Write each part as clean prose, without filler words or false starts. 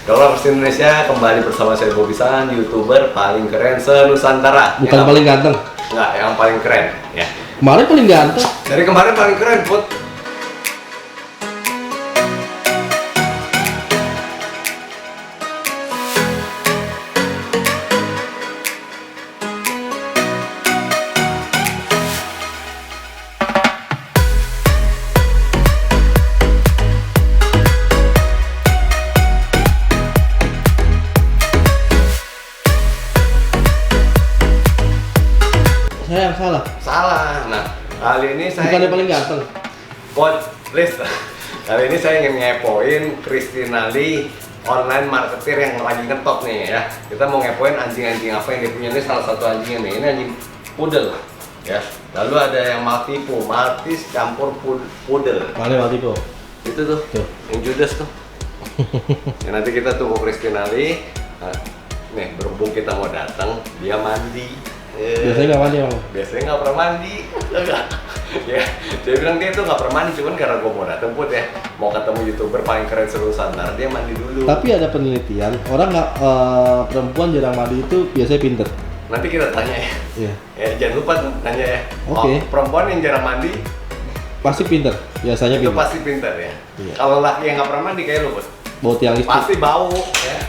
Dog Lovers Indonesia kembali bersama saya Bobby San, YouTuber paling keren se-Nusantara. Bukan paling ganteng. Enggak, yang paling keren ya. Kemarin paling ganteng. Dari kemarin paling keren, Put. Saya yang salah. Salah. Nah, kali ini saya Bukannya paling ganteng. Put, list. Kali ini saya ingin ngepoin Christina Lee, online marketer yang lagi ngetop nih ya. Kita mau ngepoin anjing-anjing apa yang dia punya. Ini salah satu anjingnya nih. Ini anjing poodle ya. Lalu ada yang Maltipoo, Maltese campur poodle. Mana Maltipoo? Itu tuh, Tuh. yang Judas tuh. Ya, nanti kita tunggu Christina Lee. Nah, nih berhubung kita mau datang, dia mandi. Biasanya nggak mandi emang. Biasanya nggak pernah mandi. Ya, dia bilang dia tuh nggak pernah mandi, cuman karena gue mau datang Put ya, mau ketemu YouTuber paling keren se-Nusantara, dia mandi dulu. Tapi ada penelitian, orang nggak perempuan jarang mandi itu biasanya pinter. Nanti kita tanya ya. Iya. Ya, jangan lupa tanya ya. Oke. Perempuan yang jarang mandi Pasti pinter. Biasanya itu pinter. pasti pintar ya. Iya. Kalau laki yang nggak pernah mandi kayak lu Put, Bawa tiang listrik. pasti bau ya.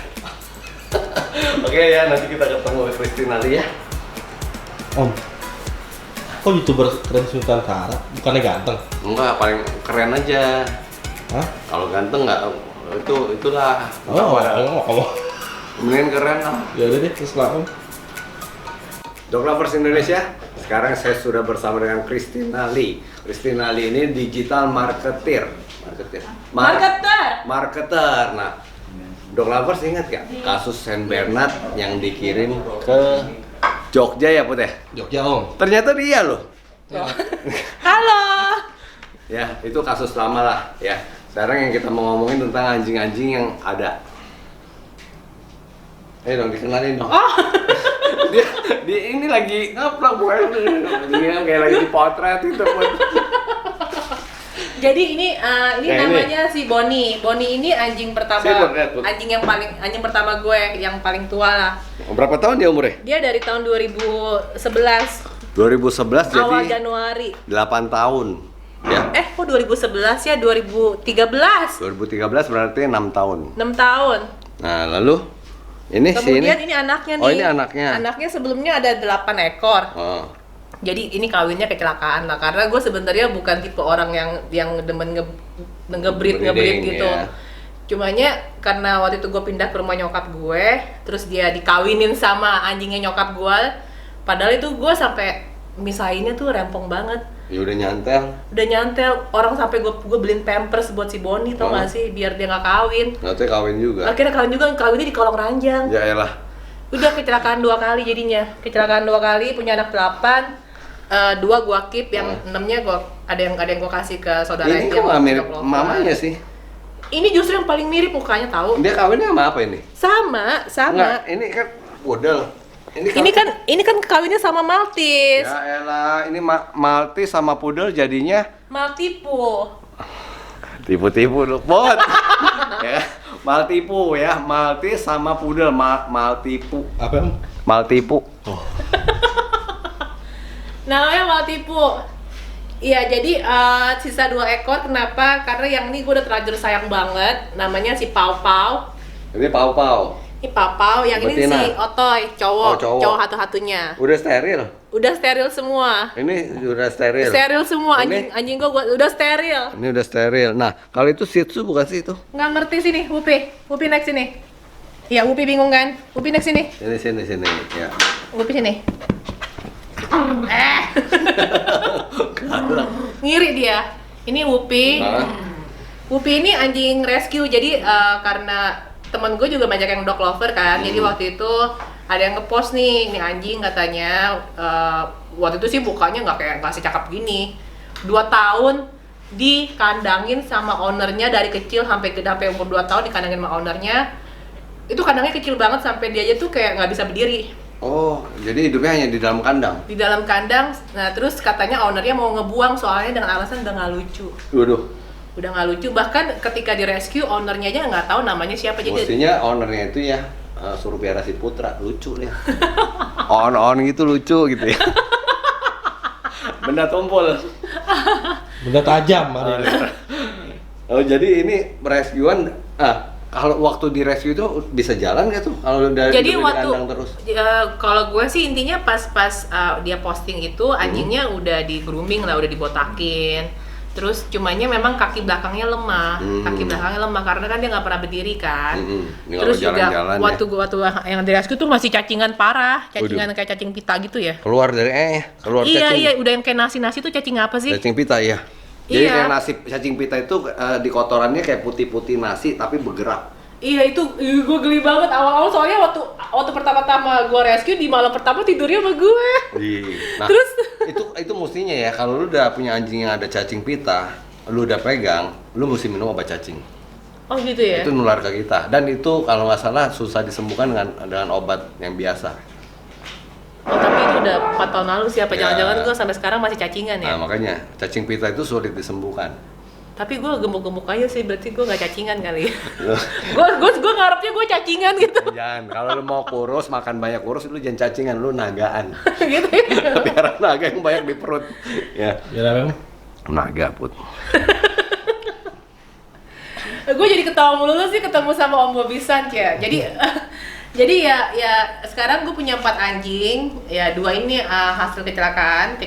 Oke ya, nanti kita ketemu Christina Lee ya. Om, kok YouTuber keren Nusantara? Bukannya ganteng? Enggak, paling keren aja. Hah? Kalau ganteng nggak, itulah. Oh. Mendingan keren lah. Ya udah deh, terserah Om. Dog Lovers Indonesia, sekarang saya sudah bersama dengan Christina Lee. Christina Lee ini digital marketer. Marketer. Nah, Dog Lovers ingat gak kasus Saint Bernard yang dikirim ke Jogja ya Put ya? Jogja Om. Ternyata dia loh. Halo. Ya, itu kasus lama lah ya. Sekarang yang kita mau ngomongin tentang anjing-anjing yang ada. Ayo dong, dikenalin dong. Oh. dia ini lagi ngaplak bukan? Dia kayak lagi dipotret itu Put. Jadi ini Kayak namanya si Bonnie. Bonnie ini anjing pertama. Lihat, Put. Anjing pertama gue yang paling tua lah. Berapa tahun dia umurnya? Dia dari tahun 2011. 2011 jadi Awal Januari. 8 tahun ya. Kok 2011 ya? 2013. 2013 berarti 6 tahun. 6 tahun. Nah, lalu ini Kemudian ini anaknya nih. Oh, ini anaknya. Anaknya sebelumnya ada 8 ekor. Oh. Jadi ini kawinnya kecelakaan lah, karena gue sebenarnya bukan tipe orang yang demen ngebreed Breeding, gitu. ya. Cumanya karena waktu itu gue pindah ke rumah nyokap gue, terus dia dikawinin sama anjingnya nyokap gue. Padahal itu gue sampai misahinnya tuh rempong banget. Ya udah nyantel. Udah nyantel, orang sampai gue beliin pampers buat si Bonnie, tau gak sih, biar dia nggak kawin. Nanti kawin juga. Akhirnya kawin juga, kawinnya di kolong ranjang. Ya elah. Udah kecelakaan 2 kali jadinya. Kecelakaan 2 kali, punya anak 8. 2 gua keep, yang 6-nya gua ada yang gua kasih ke saudara Ini kok nggak mirip mamanya sih? Ini justru yang paling mirip mukanya, tahu? Dia kawinnya sama apa ini? Sama. Enggak, ini kan poodle. Ini kan kawinnya sama Maltese. Ya elah, ini Maltese sama poodle jadinya Maltipoo. tipu-tipu lu, Bot. Ya, Maltipoo ya, Maltese sama poodle, Maltipoo. Apa Om? Maltipoo. Oh. Namanya Maltipoo. Iya, jadi sisa 2 ekor. Kenapa? Karena yang ini gue udah terlanjur sayang banget. Namanya si Pau Pau. Ini pau-pau. Ini Pau Pau, yang Betina. ini si Otoy, cowok. Oh, cowok. Cowok satu-satunya. Udah steril. Udah steril semua. Ini udah steril. Steril semua, Ini? anjing gua udah steril. Ini udah steril. Nah, kalau itu Shih Tzu bukan sih itu? Nggak ngerti sini, Upi naik sini. Iya, Upi bingung kan? Upi naik sini. Sini. Ya. Upi sini. Ngiri dia. Ini Upi. Hah? Upi ini anjing rescue. Jadi karena temen gue juga banyak yang dog lover kan. Jadi waktu itu ada yang ngepost nih, ini anjing katanya. Waktu itu sih bukanya nggak secakap gini. 2 tahun dikandangin sama ownernya dari kecil sampai umur 2 tahun dikandangin sama ownernya. Itu kandangnya kecil banget sampai dia aja tuh kayak nggak bisa berdiri. Oh, jadi hidupnya hanya di dalam kandang? Di dalam kandang. Nah terus katanya ownernya mau ngebuang soalnya dengan alasan udah nggak lucu. Waduh. udah nggak lucu. Bahkan ketika di rescue ownernya aja nggak tahu namanya siapa. Jadi Mestinya ownernya itu ya suruh piara si Putra, lucu nih. On gitu lucu gitu ya. Benda tumpul. Benda tajam hari ini. Oh jadi ini rescuean, kalau waktu di rescue itu bisa jalan nggak tuh? Kalau udah jadi hidup di waktu kandang terus? kalau gue sih intinya pas dia posting itu anjingnya udah di grooming lah, udah dibotakin. Terus cumanya memang kaki belakangnya lemah, karena kan dia nggak pernah berdiri kan. Ini Terus kalau juga jalan-jalan waktu yang di rescue tuh masih cacingan parah, cacingan kayak cacing pita gitu ya. keluar dari keluar cacing. Iya, udah yang kayak nasi tuh cacing apa sih? Cacing pita ya. Jadi Iya. kayak nasi cacing pita itu di kotorannya kayak putih-putih nasi tapi bergerak. Iya itu, gue geli banget awal-awal soalnya waktu pertama-tama gue rescue di malam pertama tidurnya sama gue. Nah, Terus? itu mestinya ya kalau lu udah punya anjing yang ada cacing pita, lu udah pegang, lu mesti minum obat cacing. Oh gitu ya? Itu nular ke kita. Dan itu kalau nggak salah susah disembuhkan dengan obat yang biasa. Oh tapi itu udah 4 tahun lalu sih, apa Ya. jangan-jangan gue sampai sekarang masih cacingan ya? Nah, makanya cacing pita itu sulit disembuhkan. Tapi gue gemuk-gemuk aja sih, berarti gue nggak cacingan kali ya? Gue ngarepnya gue cacingan gitu. Jangan, kalau lu mau kurus, makan banyak kurus, lu jangan cacingan, lu nagaan. Gitu ya? Biar naga yang banyak di perut. Ya, Ya memang. naga put. Gue jadi ketawa mulu sih ketemu sama Om Bobisan ya. Jadi ya sekarang gue punya 4 anjing, ya 2 ini hasil kecelakaan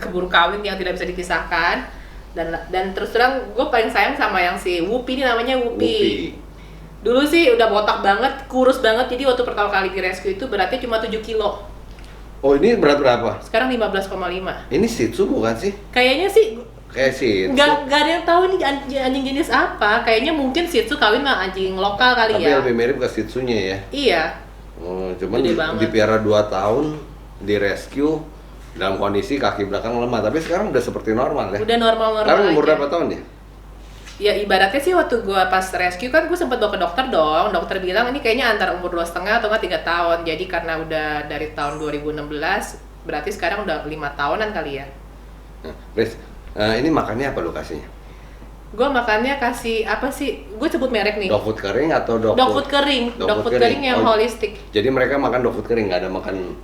keburu kawin yang tidak bisa dipisahkan. Dan terus terang gue paling sayang sama yang si Wupi, ini namanya Wupi. Dulu sih udah botak banget, kurus banget, jadi waktu pertama kali di rescue itu beratnya cuma 7 kilo. Oh, ini berat berapa? Sekarang 15,5. Ini Shih Tzu bukan sih? Kayaknya sih Kayak Shih Tzu. nggak ada yang tahu nih anjing jenis apa. Kayaknya mungkin Shih Tzu kawin sama anjing lokal kali Tapi ya. lebih mirip ke Shih Tzu-nya ya. Iya. Oh, cuman Gede banget. dipiara 2 tahun, di rescue dalam kondisi kaki belakang lemah, tapi sekarang udah seperti normal ya. Udah normal-normal Sekarang umur aja. berapa tahun ya? Ya ibaratnya sih waktu gua pas rescue kan gue sempet bawa ke dokter dong. Dokter bilang ini kayaknya antara umur 2,5 atau 3 tahun. Jadi karena udah dari tahun 2016, berarti sekarang udah 5 tahunan kali ya. Nah, Riz, ini makannya apa lu kasihnya? Gue makannya kasih apa sih? Gue sebut merek nih. Dog food kering atau dog Dog food kering. Dog food kering yang holistik. Jadi mereka makan dog food kering, nggak ada makan.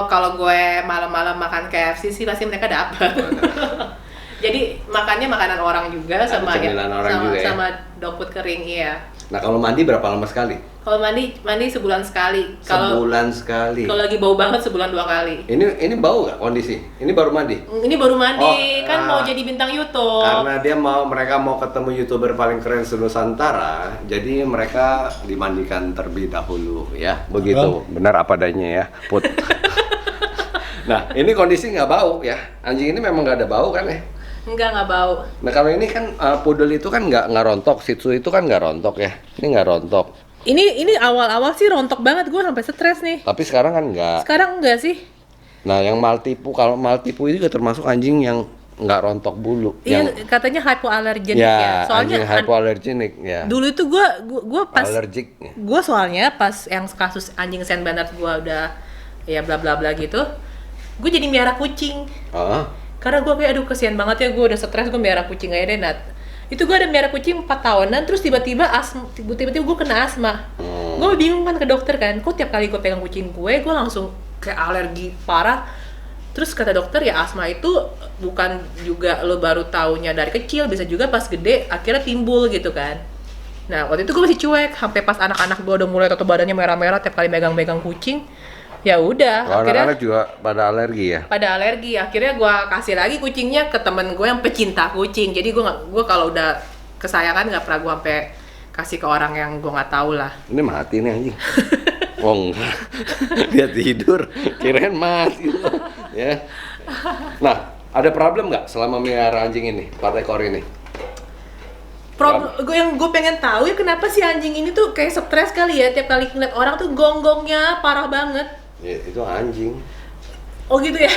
Kalau gue malam-malam makan KFC sih pasti mereka dapat. Jadi makannya makanan orang juga Ada sama cemilan orang juga ya? sama dog food kering iya. Nah kalau mandi berapa lama sekali? Kalau mandi sebulan sekali. Sebulan sekali. Kalau lagi bau banget sebulan 2 kali. Ini bau nggak kondisi? Ini baru mandi? Ini baru mandi, Oh, kan mau jadi bintang YouTube. Karena mereka mau ketemu YouTuber paling keren se-Nusantara, jadi mereka dimandikan terlebih dahulu ya. Begitu, benar apa adanya ya, Put. Nah, ini kondisi nggak bau ya. Anjing ini memang nggak ada bau kan ya? Nggak bau. Nah, kalau ini kan poodle itu kan nggak rontok, Shih Tzu itu kan nggak rontok ya. Ini nggak rontok. Ini awal-awal sih rontok banget, gue sampai stres nih. Tapi sekarang kan nggak. Sekarang enggak sih? Nah, yang Maltipu, kalau Maltipu itu juga termasuk anjing yang nggak rontok bulu. Iya, Yang katanya hypoallergenic ya, ya. Soalnya anjing hypoallergenic ya. dulu itu gue pas Allergic. gue soalnya pas yang kasus anjing Saint Bernard gue udah ya bla bla bla gitu, gue jadi miara kucing. Oh. Karena gue kayak aduh kesian banget ya, gue udah stres, gue miara kucing aja deh Nat. Itu gue ada miara kucing 4 tahunan, terus tiba-tiba gue kena asma. Gue bingung kan ke dokter kan, kok tiap kali gue pegang kucing gue langsung kayak alergi parah. Terus kata dokter ya asma itu bukan juga lo baru taunya dari kecil, bisa juga pas gede akhirnya timbul gitu kan. Nah waktu itu gue masih cuek, sampai pas anak-anak gue udah mulai tato badannya merah-merah tiap kali megang-megang kucing. Ya udah, akhirnya Anak-anak juga pada alergi ya. pada alergi. Akhirnya gue kasih lagi kucingnya ke temen gue yang pecinta kucing. Jadi gue kalau udah kesayangan nggak pernah gue sampai kasih ke orang yang gue nggak tahu lah. Ini mati nih anjing. Oh enggak. Dia tidur, kirain mati loh. Ya. Nah, ada problem nggak selama melihara anjing ini, 4 ekor ini? Gue pengen tahu ya kenapa sih anjing ini tuh kayak stres kali ya, tiap kali ngeliat orang tuh gonggongnya parah banget. Ya, itu anjing. Oh gitu ya?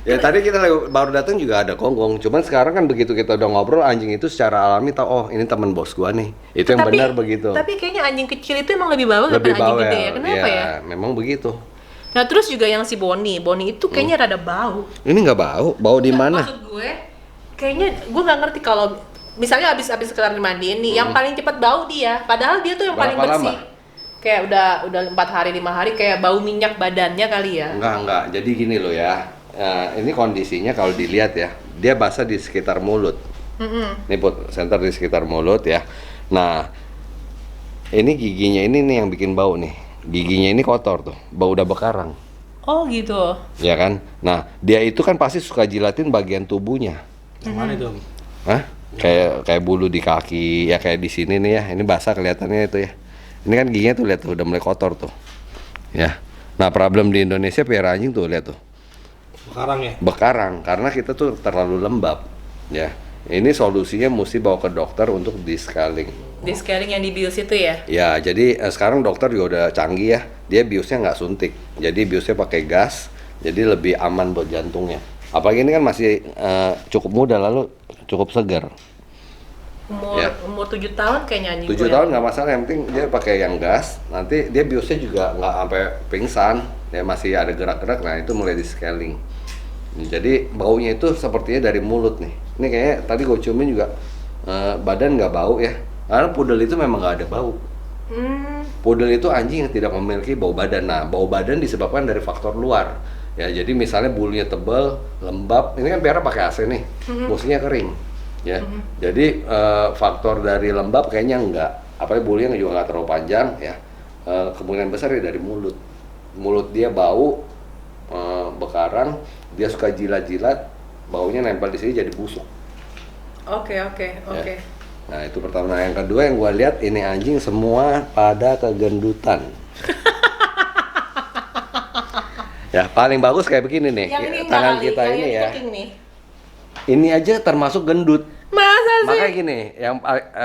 Ya tadi kita baru datang juga ada gonggong. Cuman sekarang kan begitu kita udah ngobrol, anjing itu secara alami tahu, oh ini teman bos gua nih. Itu yang benar begitu. Tapi kayaknya anjing kecil itu emang lebih bawel Lebih daripada anjing bawel. gede ya. Kenapa ya? Memang begitu. Nah terus juga yang si Bonnie itu kayaknya rada bau. Ini nggak bau di mana? Maksud gue, kayaknya gue nggak ngerti kalau misalnya abis kelar dimandiin nih, yang paling cepat bau dia, padahal dia tuh yang paling Berapa bersih. lama? Kayak udah 4 hari 5 hari kayak bau minyak badannya kali ya. Enggak. Jadi gini loh ya. Ini kondisinya kalau dilihat ya, dia basah di sekitar mulut. Ini Put, center di sekitar mulut ya. Nah, ini giginya ini nih yang bikin bau nih. Giginya ini kotor tuh, bau udah bekarang. Oh gitu. Ya kan? Nah, dia itu kan pasti suka jilatin bagian tubuhnya. Yang mana itu? Hah? Kayak bulu di kaki, ya kayak di sini nih ya. Ini basah kelihatannya itu ya. Ini kan giginya tuh lihat tuh udah mulai kotor tuh. Ya. Nah, problem di Indonesia piara anjing tuh lihat tuh. Bekarang ya? Bekarang karena kita tuh terlalu lembab. Ya. Ini solusinya mesti bawa ke dokter untuk di-scaling. Di-scaling yang dibius itu ya? Ya, jadi sekarang dokter juga udah canggih ya. Dia biusnya nggak suntik. Jadi biusnya pakai gas. Jadi lebih aman buat jantungnya. Apalagi ini kan masih cukup muda lalu cukup segar. Umur 7 tahun kayaknya anjing 7 tahun nggak masalah, yang penting dia pakai yang gas. Nanti dia biusnya juga nggak sampai pingsan. Dia masih ada gerak-gerak. Nah, itu mulai di-scaling. Jadi baunya itu sepertinya dari mulut nih. Ini kayaknya tadi gue ciumin juga badan nggak bau ya. Karena pudel itu memang nggak ada bau. Pudel itu anjing yang tidak memiliki bau badan. Nah, bau badan disebabkan dari faktor luar. Ya, jadi misalnya bulunya tebal, lembab. Ini kan piara pakai AC nih, musiknya kering. Ya, jadi faktor dari lembab kayaknya enggak. Apalagi bulunya juga nggak terlalu panjang. Ya, kemungkinan besar ya dari mulut. Mulut dia bau, bekarang. Dia suka jilat-jilat, baunya nempel di sini jadi busuk. Oke. Ya. Nah, itu pertama. Nah, yang kedua yang gua lihat ini anjing semua pada kegendutan. Ya, paling bagus kayak begini nih. Yang ini Tangan kita ini ya. Ini aja termasuk gendut. Masa sih? Makanya gini, yang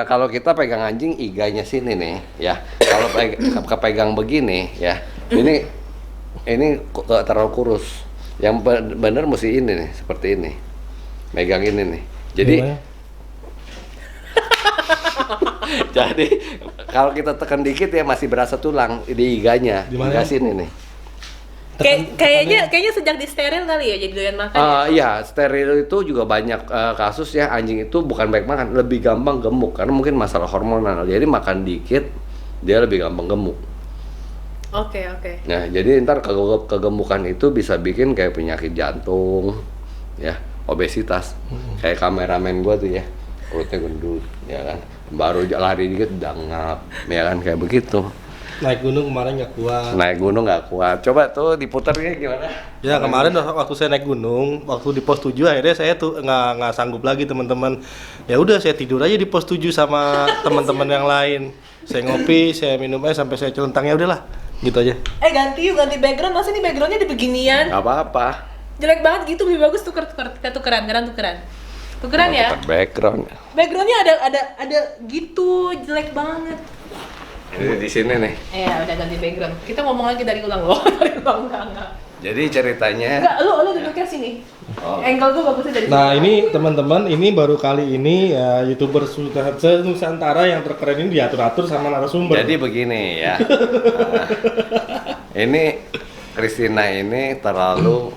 kalau kita pegang anjing iganya sini nih, ya. Kalau kepegang begini, ya. Ini terlalu kurus. Yang bener mesti ini nih, seperti ini. Megang ini nih. Jadi jadi kalau kita tekan dikit ya masih berasa tulang di iganya. Iga sini nih. Kayaknya sejak di steril kali ya jadi doyan makan. Iya, steril itu juga banyak kasus ya, anjing itu bukan baik makan, lebih gampang gemuk karena mungkin masalah hormonal. Jadi makan dikit dia lebih gampang gemuk. Oke. Nah, jadi ntar kegemukan itu bisa bikin kayak penyakit jantung, ya, obesitas. Kayak kameramen gua tuh ya, perutnya gendut, ya kan. Baru lari dikit udah ngap, ya kan, kayak begitu. Naik gunung kemarin nggak kuat. Naik gunung nggak kuat. Coba tuh diputarnya gimana? Ya kemarin waktu saya naik gunung, waktu di pos 7 akhirnya saya tuh nggak sanggup lagi teman-teman. Ya udah saya tidur aja di pos 7 sama teman-teman yang lain. Saya ngopi, saya minum air sampai saya celentang, ya udahlah. Gitu aja. Ganti background, masa ini backgroundnya di beginian? Gak apa-apa. Jelek banget gitu, lebih bagus tukeran ya. Backgroundnya ada gitu, jelek banget. Ini di sini nih. Udah ganti background. Kita ngomong lagi dari ulang loh. Enggak. Jadi ceritanya. Enggak, lu duduknya sini. Angle gue bagusnya dari sini. Nah ini teman-teman, ini baru kali ini ya YouTuber Nusantara yang terkeren ini diatur-atur sama narasumber. Jadi begini ya. Ini Christina ini terlalu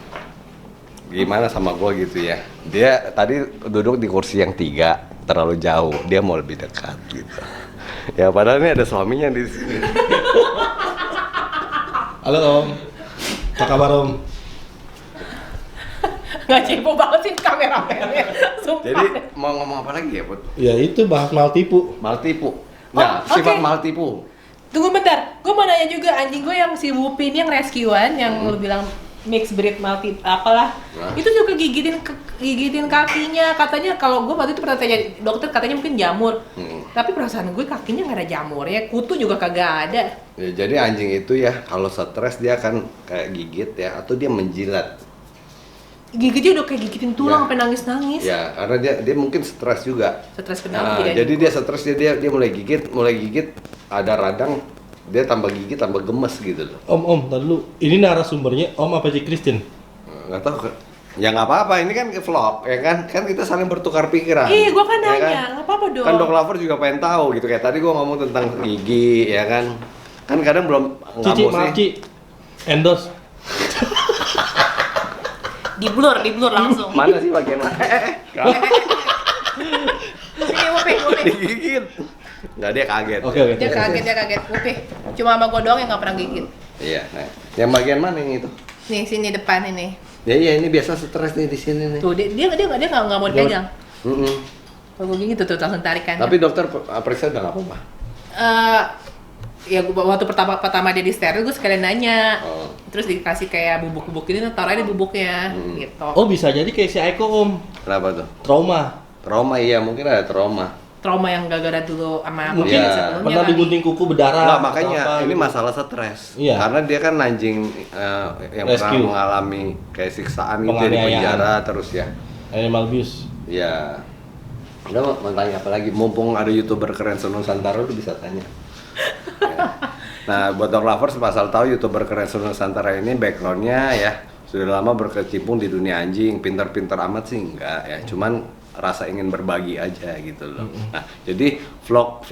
gimana sama gue gitu ya. Dia tadi duduk di kursi yang 3, terlalu jauh. Dia mau lebih dekat gitu. Ya padahal ini ada suaminya di sini. Halo Om. Apa kabar Om? Nggak cipu banget sih kameramennya. Sumpah. Jadi mau ngomong apa lagi ya, Put? Ya itu bahas maltipu. Maltipu. Nah, sifat oke. maltipu. Tunggu bentar, gue mau nanya juga anjing gue yang si Wupin yang rescuean yang lu bilang mixed breed multi apalah. Nah. Itu juga gigitin kakinya. Katanya kalau gue waktu itu pernah tanya dokter katanya mungkin jamur. Tapi perasaan gue kakinya nggak ada jamurnya, kutu juga kagak ada. Ya, jadi anjing itu ya kalau stres dia akan kayak gigit ya atau dia menjilat. Gigitnya udah kayak gigitin tulang Ya. sampai nangis-nangis. Ya, karena dia mungkin stres juga. Stres kenapa? Nah, jadi dia stres dia mulai gigit ada radang, dia tambah gigit tambah gemes gitu loh. Om, tadi dulu. Ini narasumbernya Om apa sih Christian? Nggak tahu. Ya nggak apa-apa, ini kan vlog ya kan? Kan kita saling bertukar pikiran. Gua kan ya nanya, nggak apa-apa dong. Kan Dok Lover juga pengen tahu gitu, kayak tadi gua ngomong tentang gigi ya kan. Kan kadang belum nggak Cici, mau maaf sih. Ci. Endorse. Di blur langsung. Mana sih bagian mana? Sini Upi. Digigit. Nggak, dia kaget. Oke. Dia kaget. Upi. Cuma sama gue doang yang nggak pernah gigit. Iya, nah. Yang bagian mana yang itu? Nih sini depan ini. Ya iya, ini biasa stres nih di sini nih. Tuh dia nggak mau dipegang. Kalau gue gigit tuh langsung tarikan. Tapi dokter periksa udah nggak apa-apa. Ya waktu pertama dia di steril gue sekalian nanya. Oh. Terus dikasih kayak bubuk-bubuk ini, taruh aja di bubuknya gitu. Oh, bisa jadi kayak si Aiko, Om. Kenapa tuh? Trauma. Iya, mungkin ada trauma. Trauma yang gara-gara dulu sama Mungkin COVID Iya. sebelumnya pernah kali. digunting kuku berdarah. Nggak, atau makanya apa ini gitu. masalah stres. Iya. Karena dia kan anjing yang pernah Rescue. mengalami kayak siksaan gitu di Penganiayaan. penjara terus ya. Animal abuse. Iya. Udah mau tanya apa lagi? Mumpung ada YouTuber keren Nusantara, lu bisa tanya. Ya. Nah, buat dog lovers pasal tahu YouTuber keren Nusantara ini backgroundnya ya sudah lama berkecimpung di dunia anjing. Pintar-pintar amat sih enggak ya, cuman rasa ingin berbagi aja gitu loh. Nah, jadi vlog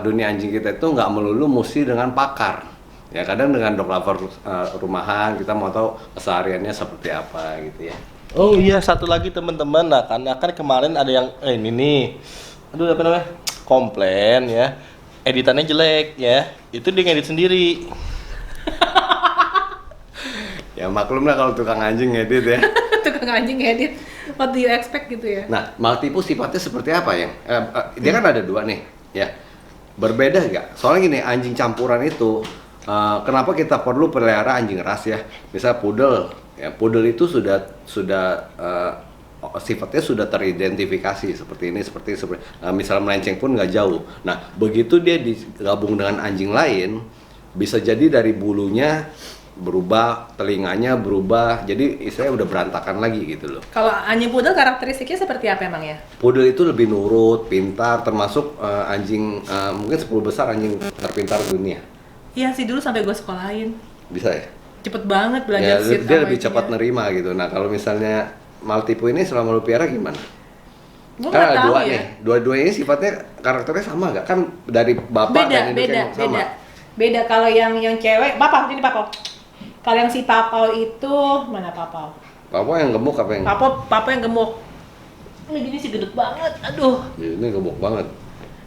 dunia anjing kita itu nggak melulu mesti dengan pakar. Ya kadang dengan dog lover rumahan kita mau tahu kesehariannya seperti apa gitu ya. Oh iya, satu lagi teman-teman. Nah, karena kan kemarin ada yang ini nih. Aduh, apa namanya? Komplain ya. Editannya jelek ya. Itu dia ngedit sendiri. Ya maklum lah kalau tukang anjing ngedit ya. Tukang anjing edit. What do you expect gitu ya? Nah, Maltipus sifatnya seperti apa ya? Dia kan ada dua nih, ya. Berbeda nggak? Soalnya gini, anjing campuran itu, kenapa kita perlu pelihara anjing ras ya? Misal poodle, ya poodle itu sudah sifatnya sudah teridentifikasi seperti ini, misal melenceng pun nggak jauh. Nah, begitu dia digabung dengan anjing lain, bisa jadi dari bulunya berubah, telinganya berubah, jadi istilahnya udah berantakan lagi gitu loh. Kalau anjing poodle karakteristiknya seperti apa emang ya? Poodle itu lebih nurut, pintar, termasuk anjing mungkin 10 besar anjing terpintar dunia. Iya sih, dulu sampai gue sekolahin. Bisa ya? Cepet banget Ya, belajar sit dia sama lebih itunya. cepat nerima gitu. Nah, kalau misalnya Maltipus ini selama lu piara gimana? Gue nggak Kan ada tahu dua ya. nih. Dua-dua ini sifatnya karakternya sama nggak? Kan dari bapak dan induk yang sama. Beda. Kalau yang cewek, Papa, ini Papa. Kalau yang si Papau itu, mana Papau? Bapak yang gemuk apa yang? Papa yang gemuk. Ini gini sih gedek banget, aduh. Ya, ini gemuk banget.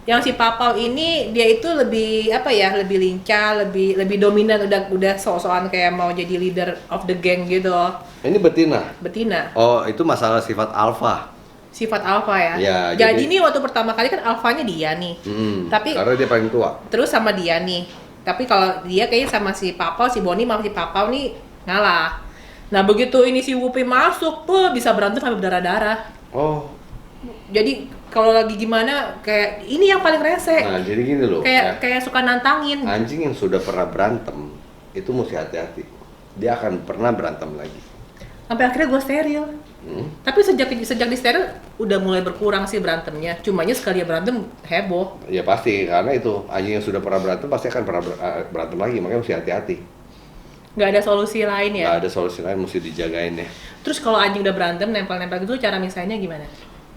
Yang si Papau ini dia itu lebih apa ya, lebih lincah, lebih dominan, udah sok-sokan kayak mau jadi leader of the gang gitu. Ini betina. Betina, Oh, itu masalah sifat alfa. sifat alpha ya. Ya, jadi jadi- nih waktu pertama kali kan alfanya dia nih. Tapi Karena dia paling tua. terus sama dia nih. Tapi kalau dia kayaknya sama si Papau, si Boni sama si Papau nih ngalah. Nah begitu ini si Wupi masuk, bisa berantem sampai berdarah-darah. Oh. Jadi kalau lagi gimana kayak ini yang paling rese. Nah, jadi gini loh. Kayak suka nantangin. Anjing yang sudah pernah berantem itu mesti hati-hati. Dia akan pernah berantem lagi. Sampai akhirnya gue steril. Tapi sejak di steril udah mulai berkurang sih berantemnya. Cumanya sekali ya berantem heboh. Ya pasti, karena itu anjing yang sudah pernah berantem pasti akan pernah berantem lagi, makanya mesti hati-hati. Nggak ada solusi lain ya. Nggak ada solusi lain, mesti dijagain ya. Terus kalau anjing udah berantem nempel-nempel gitu cara misalnya gimana?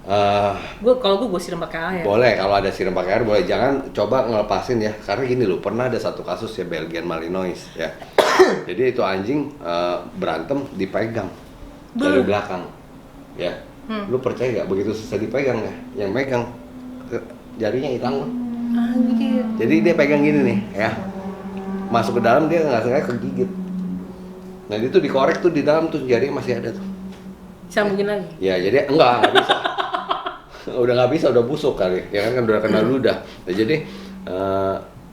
Kalau gue siram pakai air. Boleh, kalau ada siram pakai air boleh. Jangan coba ngelepasin ya, karena gini loh, pernah ada satu kasus ya Belgian Malinois ya. Jadi itu anjing berantem dipegang dari belakang, ya. Lu percaya nggak begitu susah dipegang ya? Yang megang jarinya hilang loh. Anjir. Jadi dia pegang gini nih, ya. Masuk ke dalam dia nggak sengaja kegigit. Nah itu dikorek tuh di dalam tuh jarinya masih ada tuh. Sambungin lagi. Ya jadi nggak bisa. Udah nggak bisa, udah busuk kali. Ya kan udah kena ludah. Nah, jadi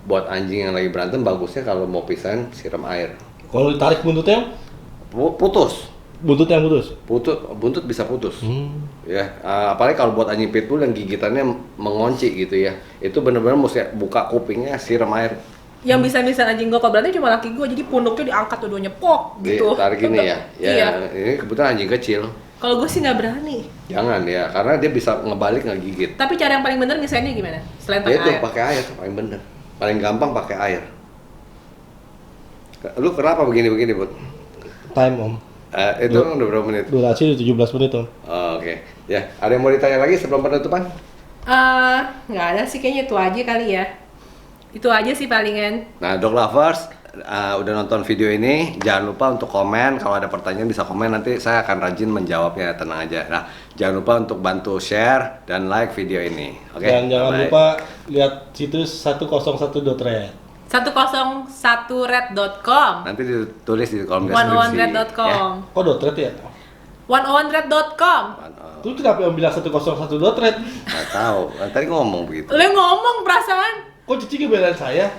buat anjing yang lagi berantem bagusnya kalau mau pisahin siram air. Kalau ditarik buntutnya, Putus. buntut yang putus. Buntut bisa putus. Ya, apalagi kalau buat anjing pitbull yang gigitannya mengunci gitu ya. Itu benar-benar mesti buka kupingnya, siram air. Yang bisa anjing gue kalau berantem cuma laki gue, jadi punduknya diangkat dua-duanya pok gitu. Ditarik gini ya. Ya, Iya. ini kebetulan anjing kecil. Kalau gue sih nggak berani. Jangan ya, karena dia bisa ngebalik ngegigit. Tapi cara yang paling bener misalnya gimana? Selain Ya pakai itu air. pakai air paling bener. Paling gampang pakai air. Lu kenapa begini-begini, Bud? Time, Om. Itu udah berapa menit? Durasi 17 menit, Om. Oh, oke. Ya, ada yang mau ditanya lagi sebelum penutupan? Nggak ada sih, kayaknya itu aja kali ya. Itu aja sih palingan. Nah, dog lovers, udah nonton video ini. Jangan lupa untuk komen. Kalau ada pertanyaan bisa komen, nanti saya akan rajin menjawabnya, tenang aja. Nah, jangan lupa untuk bantu share dan like video ini. Oke. Dan jangan bye-bye. lupa lihat situs 101.red. 101red.com. Nanti ditulis di kolom deskripsi. 101red.com. Kok .red ya? 101red.com. Terus kenapa yang bilang 101.red? Nggak tahu. Kan tadi ngomong begitu. Lu ngomong perasaan. Kok Cici ngebelain saya?